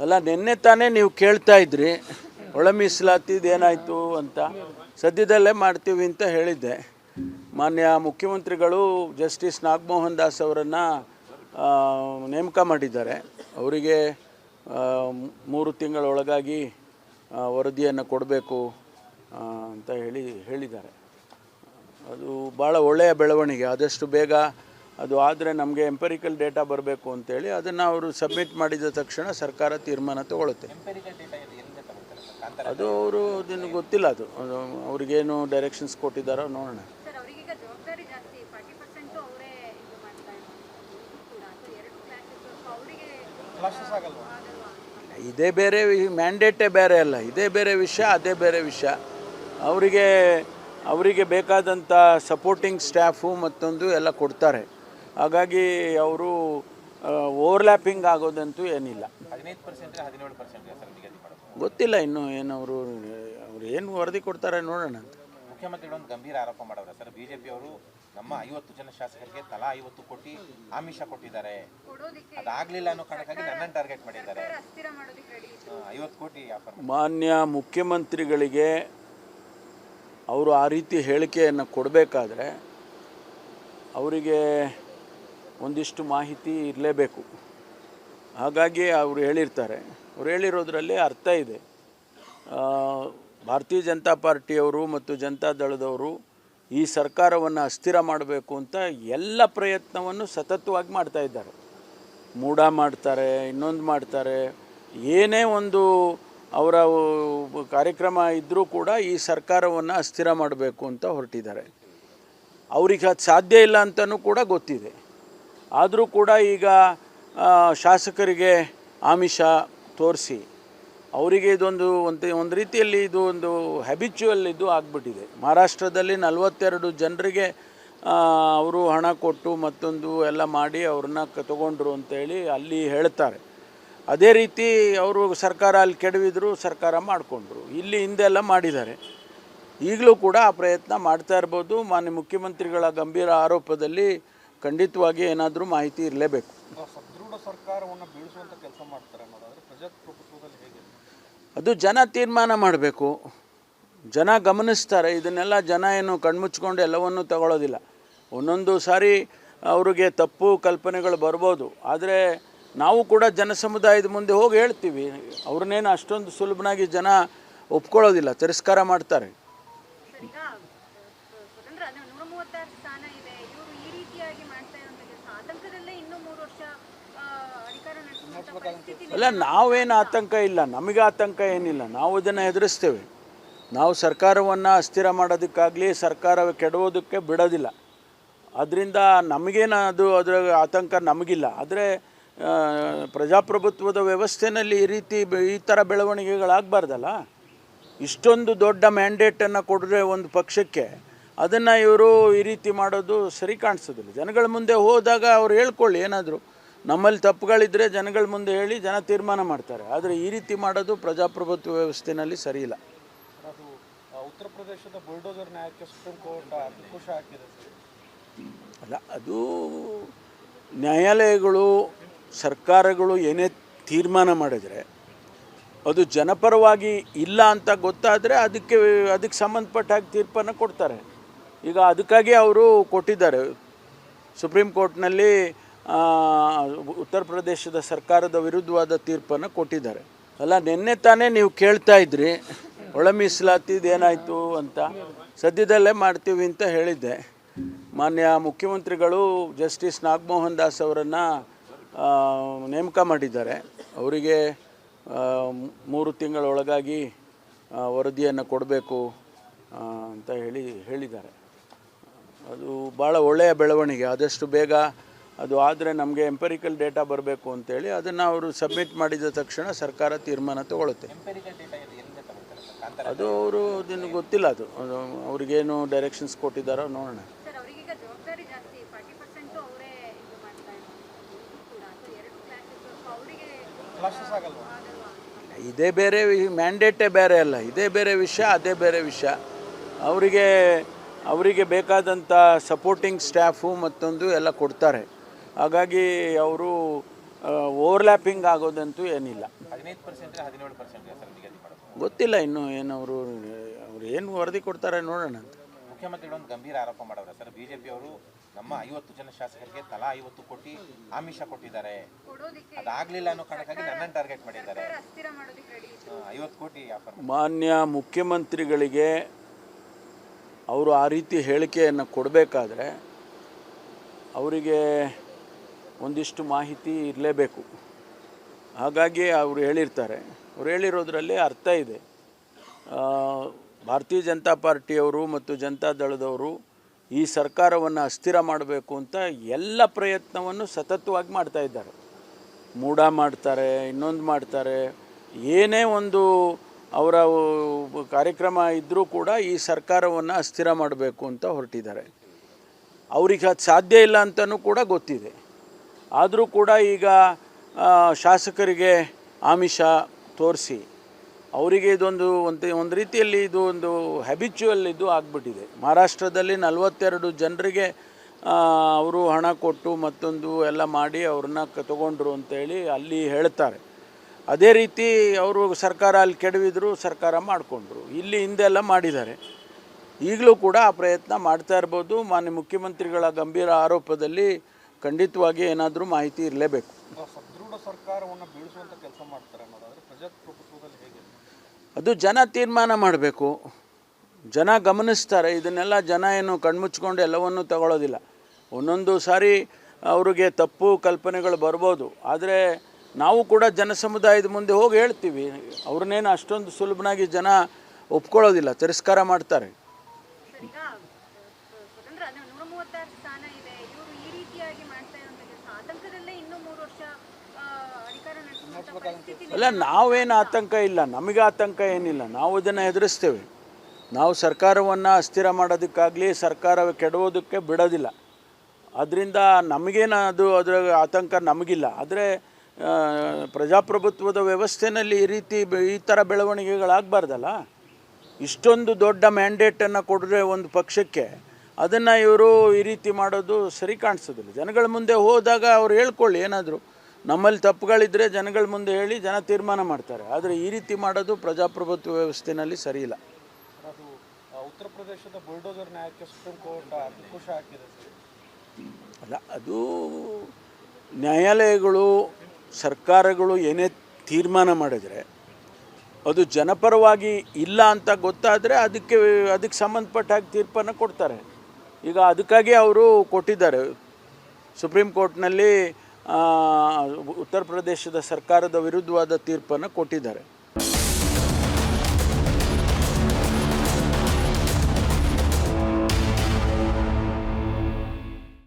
ಅಲ್ಲ ನಿನ್ನೆ ತಾನೇ ನೀವು ಕೇಳ್ತಾ ಇದ್ರಿ ಒಳ ಮೀಸಲಾತಿದು ಏನಾಯಿತು ಅಂತ. ಸದ್ಯದಲ್ಲೇ ಮಾಡ್ತೀವಿ ಅಂತ ಹೇಳಿದ್ದೆ. ಮಾನ್ಯ ಮುಖ್ಯಮಂತ್ರಿಗಳು ಜಸ್ಟಿಸ್ ನಾಗಮೋಹನ್ ದಾಸ್ ಅವರನ್ನು ನೇಮಕ ಮಾಡಿದ್ದಾರೆ. ಅವರಿಗೆ 3 ತಿಂಗಳ ಒಳಗಾಗಿ ವರದಿಯನ್ನು ಕೊಡಬೇಕು ಅಂತ ಹೇಳಿದ್ದಾರೆ. ಅದು ಭಾಳ ಒಳ್ಳೆಯ ಬೆಳವಣಿಗೆ. ಆದಷ್ಟು ಬೇಗ ಅದು ಆದರೆ ನಮಗೆ ಎಂಪೆರಿಕಲ್ ಡೇಟಾ ಬರಬೇಕು ಅಂತೇಳಿ ಅದನ್ನು ಅವರು ಸಬ್ಮಿಟ್ ಮಾಡಿದ ತಕ್ಷಣ ಸರ್ಕಾರ ತೀರ್ಮಾನ ತಗೊಳುತ್ತೆ. ಅದು ಅವರು ಅದನ್ನು ಗೊತ್ತಿಲ್ಲ, ಅದು ಅವ್ರಿಗೇನು ಡೈರೆಕ್ಷನ್ಸ್ ಕೊಟ್ಟಿದ್ದಾರೋ ನೋಡೋಣ. ಇದೇ ಬೇರೆ, ಮ್ಯಾಂಡೇಟೇ ಬೇರೆ ಅಲ್ಲ, ಇದೇ ಬೇರೆ ವಿಷಯ, ಅದೇ ಬೇರೆ ವಿಷಯ. ಅವರಿಗೆ ಬೇಕಾದಂಥ ಸಪೋರ್ಟಿಂಗ್ ಸ್ಟಾಫು ಮತ್ತೊಂದು ಎಲ್ಲ ಕೊಡ್ತಾರೆ. ಹಾಗಾಗಿ ಅವರು ಓವರ್ಲ್ಯಾಪಿಂಗ್ ಆಗೋದಂತೂ ಏನಿಲ್ಲ. 15% ಗೊತ್ತಿಲ್ಲ ಇನ್ನು ಏನು ಅವರು ಏನು ವರದಿ ಕೊಡ್ತಾರೆ ನೋಡೋಣ. ಮುಖ್ಯಮಂತ್ರಿಗಳು ಒಂದು ಗಂಭೀರ ಆರೋಪ ಮಾಡವ್ರೆ ಸರ್. ಬಿಜೆಪಿ ಅವರು ನಮ್ಮ 50 ಜನ ಶಾಸಕರಿಗೆ ತಲಾ 50 ಕೋಟಿ ಆಮಿಷ ಕೊಟ್ಟಿದ್ದಾರೆ, ಅದಾಗಲಿಲ್ಲ ಅನ್ನೋ ಕಾರಣಕ್ಕಾಗಿ ನನ್ನನ್ನು ಟಾರ್ಗೆಟ್ ಮಾಡಿದ್ದಾರೆ. 50 ಕೋಟಿ ಆಫರ್. ಮಾನ್ಯ ಮುಖ್ಯಮಂತ್ರಿಗಳಿಗೆ ಅವರು ಆ ರೀತಿ ಹೇಳಿಕೆಯನ್ನು ಕೊಡಬೇಕಾದ್ರೆ ಅವರಿಗೆ ಒಂದಿಷ್ಟು ಮಾಹಿತಿ ಇರಲೇಬೇಕು. ಹಾಗಾಗಿ ಅವರು ಹೇಳಿರ್ತಾರೆ. ಅವ್ರು ಹೇಳಿರೋದ್ರಲ್ಲಿ ಅರ್ಥ ಇದೆ. ಭಾರತೀಯ ಜನತಾ ಪಾರ್ಟಿಯವರು ಮತ್ತು ಜನತಾದಳದವರು ಈ ಸರ್ಕಾರವನ್ನು ಅಸ್ಥಿರ ಮಾಡಬೇಕು ಅಂತ ಎಲ್ಲ ಪ್ರಯತ್ನವನ್ನು ಸತತವಾಗಿ ಮಾಡ್ತಾ ಇದ್ದಾರೆ. ಮೂಡ ಮಾಡ್ತಾರೆ, ಇನ್ನೊಂದು ಮಾಡ್ತಾರೆ. ಏನೇ ಒಂದು ಅವರ ಕಾರ್ಯಕ್ರಮ ಇದ್ದರೂ ಕೂಡ ಈ ಸರ್ಕಾರವನ್ನು ಅಸ್ಥಿರ ಮಾಡಬೇಕು ಅಂತ ಹೊರಟಿದ್ದಾರೆ. ಅವ್ರಿಗೆ ಅದು ಸಾಧ್ಯ ಇಲ್ಲ ಅಂತಲೂ ಕೂಡ ಗೊತ್ತಿದೆ. ಆದರೂ ಕೂಡ ಈಗ ಶಾಸಕರಿಗೆ ಆಮಿಷ ತೋರಿಸಿ ಅವರಿಗೆ ಇದೊಂದು ಒಂದು ರೀತಿಯಲ್ಲಿ ಇದು ಒಂದು ಹ್ಯಾಬಿಚುವಲ್ ಇದು ಆಗಿಬಿಟ್ಟಿದೆ. ಮಹಾರಾಷ್ಟ್ರದಲ್ಲಿ 42 ಜನರಿಗೆ ಅವರು ಹಣ ಕೊಟ್ಟು ಮತ್ತೊಂದು ಎಲ್ಲ ಮಾಡಿ ಅವ್ರನ್ನ ತಗೊಂಡ್ರು ಅಂತೇಳಿ ಅಲ್ಲಿ ಹೇಳ್ತಾರೆ. ಅದೇ ರೀತಿ ಅವರು ಸರ್ಕಾರ ಅಲ್ಲಿ ಕೆಡವಿದ್ರು, ಸರ್ಕಾರ ಮಾಡಿಕೊಂಡ್ರು. ಇಲ್ಲಿ ಹಿಂದೆಲ್ಲ ಮಾಡಿದ್ದಾರೆ. ಈಗಲೂ ಕೂಡ ಆ ಪ್ರಯತ್ನ ಮಾಡ್ತಾ ಇರ್ಬೋದು. ಮಾನ್ಯ ಮುಖ್ಯಮಂತ್ರಿಗಳ ಗಂಭೀರ ಆರೋಪದಲ್ಲಿ ಖಂಡಿತವಾಗಿ ಏನಾದರೂ ಮಾಹಿತಿ ಇರಲೇಬೇಕು. ಸದೃಢ ಸರ್ಕಾರವನ್ನು ಬೀಳಿಸುವಂಥ ಕೆಲಸ ಮಾಡ್ತಾರೆ ಅನ್ನೋದಾದರೆ ಪ್ರಜಾಪ್ರಭುತ್ವದಲ್ಲಿ ಹೇಗೆ? ಅದು ಜನ ತೀರ್ಮಾನ ಮಾಡಬೇಕು. ಜನ ಗಮನಿಸ್ತಾರೆ. ಇದನ್ನೆಲ್ಲ ಜನ ಏನು ಕಣ್ಮುಚ್ಕೊಂಡು ಎಲ್ಲವನ್ನೂ ತಗೊಳ್ಳೋದಿಲ್ಲ. ಒಂದೊಂದು ಸಾರಿ ಅವ್ರಿಗೆ ತಪ್ಪು ಕಲ್ಪನೆಗಳು ಬರ್ಬೋದು. ಆದರೆ ನಾವು ಕೂಡ ಜನ ಸಮುದಾಯದ ಮುಂದೆ ಹೋಗಿ ಹೇಳ್ತೀವಿ. ಅವ್ರನ್ನೇನು ಅಷ್ಟೊಂದು ಸುಲಭನಾಗಿ ಜನ ಒಪ್ಕೊಳ್ಳೋದಿಲ್ಲ, ತಿರಸ್ಕಾರ ಮಾಡ್ತಾರೆ. ಅಲ್ಲ, ನಾವೇನು ಆತಂಕ ಇಲ್ಲ, ನಮಗೆ ಆತಂಕ ಏನಿಲ್ಲ. ನಾವು ಅದನ್ನು ಎದುರಿಸ್ತೇವೆ. ನಾವು ಸರ್ಕಾರವನ್ನು ಅಸ್ಥಿರ ಮಾಡೋದಕ್ಕಾಗಲಿ ಸರ್ಕಾರ ಕೆಡವೋದಕ್ಕೆ ಬಿಡೋದಿಲ್ಲ. ಅದರಿಂದ ನಮಗೇನು ಅದರ ಆತಂಕ ನಮಗಿಲ್ಲ. ಆದರೆ ಪ್ರಜಾಪ್ರಭುತ್ವದ ವ್ಯವಸ್ಥೆಯಲ್ಲಿ ಈ ಥರ ಬೆಳವಣಿಗೆಗಳಾಗಬಾರ್ದಲ್ಲ. ಇಷ್ಟೊಂದು ದೊಡ್ಡ ಮ್ಯಾಂಡೇಟನ್ನು ಕೊಟ್ಟರೆ ಒಂದು ಪಕ್ಷಕ್ಕೆ ಅದನ್ನು ಇವರು ಈ ರೀತಿ ಮಾಡೋದು ಸರಿ ಕಾಣಿಸೋದಿಲ್ಲ. ಜನಗಳ ಮುಂದೆ ಹೋದಾಗ ಅವ್ರು ಹೇಳ್ಕೊಳ್ಳಿ, ಏನಾದರೂ ನಮ್ಮಲ್ಲಿ ತಪ್ಪುಗಳಿದ್ದರೆ ಜನಗಳ ಮುಂದೆ ಹೇಳಿ ಜನ ತೀರ್ಮಾನ ಮಾಡ್ತಾರೆ. ಆದರೆ ಈ ರೀತಿ ಮಾಡೋದು ಪ್ರಜಾಪ್ರಭುತ್ವ ವ್ಯವಸ್ಥೆಯಲ್ಲಿ ಸರಿ ಇಲ್ಲ. ಅದು ಉತ್ತರ ಪ್ರದೇಶದ ಬುಲ್ಡೋಜರ್ ನ್ಯಾಯಕ್ಕೆ ಸುಪ್ರೀಂ ಕೋರ್ಟ್ ಅಂಕುಶ ಹಾಕಿದೆ. ಅಲ್ಲ, ಅದು ನ್ಯಾಯಾಲಯಗಳು ಸರ್ಕಾರಗಳು ಏನೇ ತೀರ್ಮಾನ ಮಾಡಿದರೆ ಅದು ಜನಪರವಾಗಿ ಇಲ್ಲ ಅಂತ ಗೊತ್ತಾದರೆ ಅದಕ್ಕೆ ಸಂಬಂಧಪಟ್ಟ ಹಾಗೆ ತೀರ್ಪನ್ನು ಕೊಡ್ತಾರೆ. ಈಗ ಅದಕ್ಕಾಗಿ ಅವರು ಕೊಟ್ಟಿದ್ದಾರೆ. ಸುಪ್ರೀಂ ಕೋರ್ಟ್ನಲ್ಲಿ ಉತ್ತರ ಪ್ರದೇಶದ ಸರ್ಕಾರದ ವಿರುದ್ಧವಾದ ತೀರ್ಪನ್ನು ಕೊಟ್ಟಿದ್ದಾರೆ. ಅಲ್ಲ ನಿನ್ನೆ ತಾನೇ ನೀವು ಕೇಳ್ತಾ ಇದ್ರಿ ಒಳ ಮೀಸಲಾತಿದು ಏನಾಯಿತು ಅಂತ. ಸದ್ಯದಲ್ಲೇ ಮಾಡ್ತೀವಿ ಅಂತ ಹೇಳಿದ್ದೆ. ಮಾನ್ಯ ಮುಖ್ಯಮಂತ್ರಿಗಳು ಜಸ್ಟಿಸ್ ನಾಗಮೋಹನ್ ದಾಸ್ ಅವರನ್ನು ನೇಮಕ ಮಾಡಿದ್ದಾರೆ. ಅವರಿಗೆ 3 ತಿಂಗಳ ಒಳಗಾಗಿ ವರದಿಯನ್ನು ಕೊಡಬೇಕು ಅಂತ ಹೇಳಿದ್ದಾರೆ. ಅದು ಭಾಳ ಒಳ್ಳೆಯ ಬೆಳವಣಿಗೆ. ಆದಷ್ಟು ಬೇಗ ಅದು ಆದರೆ ನಮಗೆ ಎಂಪೆರಿಕಲ್ ಡೇಟಾ ಬರಬೇಕು ಅಂತೇಳಿ ಅದನ್ನು ಅವರು ಸಬ್ಮಿಟ್ ಮಾಡಿದ ತಕ್ಷಣ ಸರ್ಕಾರ ತೀರ್ಮಾನ ತಗೊಳುತ್ತೆ. ಅದು ಅವರು ಅದನ್ನು ಗೊತ್ತಿಲ್ಲ, ಅದು ಅವ್ರಿಗೇನು ಡೈರೆಕ್ಷನ್ಸ್ ಕೊಟ್ಟಿದ್ದಾರೋ ನೋಡೋಣ. ಇದೇ ಬೇರೆ, ಮ್ಯಾಂಡೇಟೇ ಬೇರೆ ಅಲ್ಲ, ಇದೇ ಬೇರೆ ವಿಷಯ, ಅದೇ ಬೇರೆ ವಿಷಯ. ಅವರಿಗೆ ಬೇಕಾದಂಥ ಸಪೋರ್ಟಿಂಗ್ ಸ್ಟಾಫು ಮತ್ತೊಂದು ಎಲ್ಲ ಕೊಡ್ತಾರೆ. ಹಾಗಾಗಿ ಅವರು ಓವರ್ಲ್ಯಾಪಿಂಗ್ ಆಗೋದಂತೂ ಏನಿಲ್ಲ. 15% 17% ಸರ್ ನಿಗದಿ ಮಾಡೋದು. ಗೊತ್ತಿಲ್ಲ ಇನ್ನು ಏನು ಅವರು ಏನು ವರದಿ ಕೊಡ್ತಾರೆ ನೋಡೋಣ ಅಂತ. ಮುಖ್ಯಮಂತ್ರಿಗಳು ಒಂದು ಗಂಭೀರ ಆರೋಪ ಮಾಡವ್ರೆ ಸರ್. ಬಿಜೆಪಿ ಅವರು ನಮ್ಮ 50 ಜನ ಶಾಸಕರಿಗೆ ತಲಾ 50 ಕೋಟಿ ಆಮಿಷ ಕೊಟ್ಟಿದ್ದಾರೆ, ಅದಾಗ್ಲಿಲ್ಲ ಅನ್ನೋ ಕಾರಣಕ್ಕಾಗಿ ನನ್ನನ್ನು ಟಾರ್ಗೆಟ್ ಮಾಡಿದ್ದಾರೆ. 50 ಕೋಟಿ ಆಫರ್. ಮಾನ್ಯ ಮುಖ್ಯಮಂತ್ರಿಗಳಿಗೆ ಅವರು ಆ ರೀತಿ ಹೇಳಿಕೆಯನ್ನು ಕೊಡಬೇಕಾದ್ರೆ ಅವರಿಗೆ ಒಂದಿಷ್ಟು ಮಾಹಿತಿ ಇರಲೇಬೇಕು. ಹಾಗಾಗಿ ಅವರು ಹೇಳಿರ್ತಾರೆ. ಅವ್ರು ಹೇಳಿರೋದ್ರಲ್ಲಿ ಅರ್ಥ ಇದೆ. ಭಾರತೀಯ ಜನತಾ ಪಾರ್ಟಿಯವರು ಮತ್ತು ಜನತಾದಳದವರು ಈ ಸರ್ಕಾರವನ್ನು ಅಸ್ಥಿರ ಮಾಡಬೇಕು ಅಂತ ಎಲ್ಲ ಪ್ರಯತ್ನವನ್ನು ಸತತವಾಗಿ ಮಾಡ್ತಾ ಇದ್ದಾರೆ. ಮೂಡ ಮಾಡ್ತಾರೆ, ಇನ್ನೊಂದು ಮಾಡ್ತಾರೆ. ಏನೇ ಒಂದು ಅವರ ಕಾರ್ಯಕ್ರಮ ಇದ್ದರೂ ಕೂಡ ಈ ಸರ್ಕಾರವನ್ನು ಅಸ್ಥಿರ ಮಾಡಬೇಕು ಅಂತ ಹೊರಟಿದ್ದಾರೆ. ಅವ್ರಿಗೆ ಅದು ಸಾಧ್ಯ ಇಲ್ಲ ಅಂತಲೂ ಕೂಡ ಗೊತ್ತಿದೆ. ಆದರೂ ಕೂಡ ಈಗ ಶಾಸಕರಿಗೆ ಆಮಿಷ ತೋರಿಸಿ ಅವರಿಗೆ ಇದೊಂದು ಒಂದು ರೀತಿಯಲ್ಲಿ ಇದು ಒಂದು ಹ್ಯಾಬಿಚುವಲ್ ಇದು ಆಗಿಬಿಟ್ಟಿದೆ. ಮಹಾರಾಷ್ಟ್ರದಲ್ಲಿ 42 ಜನರಿಗೆ ಅವರು ಹಣ ಕೊಟ್ಟು ಮತ್ತೊಂದು ಎಲ್ಲ ಮಾಡಿ ಅವ್ರನ್ನ ತಗೊಂಡ್ರು ಅಂತೇಳಿ ಅಲ್ಲಿ ಹೇಳ್ತಾರೆ. ಅದೇ ರೀತಿ ಅವರು ಸರ್ಕಾರ ಅಲ್ಲಿ ಕೆಡವಿದ್ರು, ಸರ್ಕಾರ ಮಾಡಿಕೊಂಡ್ರು. ಇಲ್ಲಿ ಹಿಂದೆಲ್ಲ ಮಾಡಿದ್ದಾರೆ. ಈಗಲೂ ಕೂಡ ಆ ಪ್ರಯತ್ನ ಮಾಡ್ತಾ ಇರ್ಬೋದು. ಮಾನ್ಯ ಮುಖ್ಯಮಂತ್ರಿಗಳ ಗಂಭೀರ ಆರೋಪದಲ್ಲಿ ಖಂಡಿತವಾಗಿ ಏನಾದರೂ ಮಾಹಿತಿ ಇರಲೇಬೇಕು. ಸದೃಢ ಸರ್ಕಾರವನ್ನು ಬೀಳಿಸುವಂಥ ಕೆಲಸ ಮಾಡ್ತಾರೆ ಅನ್ನೋದಾದರೆ ಪ್ರಜಾಪ್ರಭುತ್ವದಲ್ಲಿ ಹೇಗೆ? ಅದು ಜನ ತೀರ್ಮಾನ ಮಾಡಬೇಕು. ಜನ ಗಮನಿಸ್ತಾರೆ. ಇದನ್ನೆಲ್ಲ ಜನ ಏನು ಕಣ್ಮುಚ್ಕೊಂಡು ಎಲ್ಲವನ್ನೂ ತಗೊಳ್ಳೋದಿಲ್ಲ. ಒಂದೊಂದು ಸಾರಿ ಅವ್ರಿಗೆ ತಪ್ಪು ಕಲ್ಪನೆಗಳು ಬರ್ಬೋದು. ಆದರೆ ನಾವು ಕೂಡ ಜನ ಸಮುದಾಯದ ಮುಂದೆ ಹೋಗಿ ಹೇಳ್ತೀವಿ. ಅವ್ರನ್ನೇನು ಅಷ್ಟೊಂದು ಸುಲಭನಾಗಿ ಜನ ಒಪ್ಕೊಳ್ಳೋದಿಲ್ಲ, ತಿರಸ್ಕಾರ ಮಾಡ್ತಾರೆ. ಅಲ್ಲ, ನಾವೇನು ಆತಂಕ ಇಲ್ಲ, ನಮಗೆ ಆತಂಕ ಏನಿಲ್ಲ. ನಾವು ಇದನ್ನು ಎದುರಿಸ್ತೇವೆ. ನಾವು ಸರ್ಕಾರವನ್ನು ಅಸ್ಥಿರ ಮಾಡೋದಕ್ಕಾಗಲಿ ಸರ್ಕಾರ ಕೆಡವೋದಕ್ಕೆ ಬಿಡೋದಿಲ್ಲ. ಅದರಿಂದ ನಮಗೇನು ಅದರ ಆತಂಕ ನಮಗಿಲ್ಲ. ಆದರೆ ಪ್ರಜಾಪ್ರಭುತ್ವದ ವ್ಯವಸ್ಥೆಯಲ್ಲಿ ಈ ಥರ ಬೆಳವಣಿಗೆಗಳಾಗಬಾರ್ದಲ್ಲ. ಇಷ್ಟೊಂದು ದೊಡ್ಡ ಮ್ಯಾಂಡೇಟನ್ನು ಕೊಟ್ಟರೆ ಒಂದು ಪಕ್ಷಕ್ಕೆ ಅದನ್ನು ಇವರು ಈ ರೀತಿ ಮಾಡೋದು ಸರಿ ಕಾಣಿಸೋದಿಲ್ಲ. ಜನಗಳ ಮುಂದೆ ಹೋದಾಗ ಅವ್ರು ಹೇಳ್ಕೊಳ್ಳಿ, ಏನಾದರೂ ನಮ್ಮಲ್ಲಿ ತಪ್ಪುಗಳಿದ್ದರೆ ಜನಗಳ ಮುಂದೆ ಹೇಳಿ ಜನ ತೀರ್ಮಾನ ಮಾಡ್ತಾರೆ. ಆದರೆ ಈ ರೀತಿ ಮಾಡೋದು ಪ್ರಜಾಪ್ರಭುತ್ವ ವ್ಯವಸ್ಥೆಯಲ್ಲಿ ಸರಿ ಇಲ್ಲ. ಅದು ಉತ್ತರ ಪ್ರದೇಶದ ಬುಲ್ಡೋಜರ್ ನ್ಯಾಯಕ್ಕೆ ಸುಪ್ರೀಂ ಕೋರ್ಟ್ ಅಂಕುಶ ಹಾಕಿದೆ. ಅಲ್ಲ, ಅದು ನ್ಯಾಯಾಲಯಗಳು ಸರ್ಕಾರಗಳು ಏನೇ ತೀರ್ಮಾನ ಮಾಡಿದರೆ ಅದು ಜನಪರವಾಗಿ ಇಲ್ಲ ಅಂತ ಗೊತ್ತಾದರೆ ಅದಕ್ಕೆ ಸಂಬಂಧಪಟ್ಟ ಹಾಗೆ ತೀರ್ಪನ್ನು ಕೊಡ್ತಾರೆ. ಈಗ ಅದಕ್ಕಾಗಿ ಅವರು ಕೊಟ್ಟಿದ್ದಾರೆ. ಸುಪ್ರೀಂ ಕೋರ್ಟ್ನಲ್ಲಿ ಉತ್ತರ ಪ್ರದೇಶದ ಸರ್ಕಾರದ ವಿರುದ್ಧವಾದ ತೀರ್ಪನ್ನು ಕೊಟ್ಟಿದ್ದಾರೆ.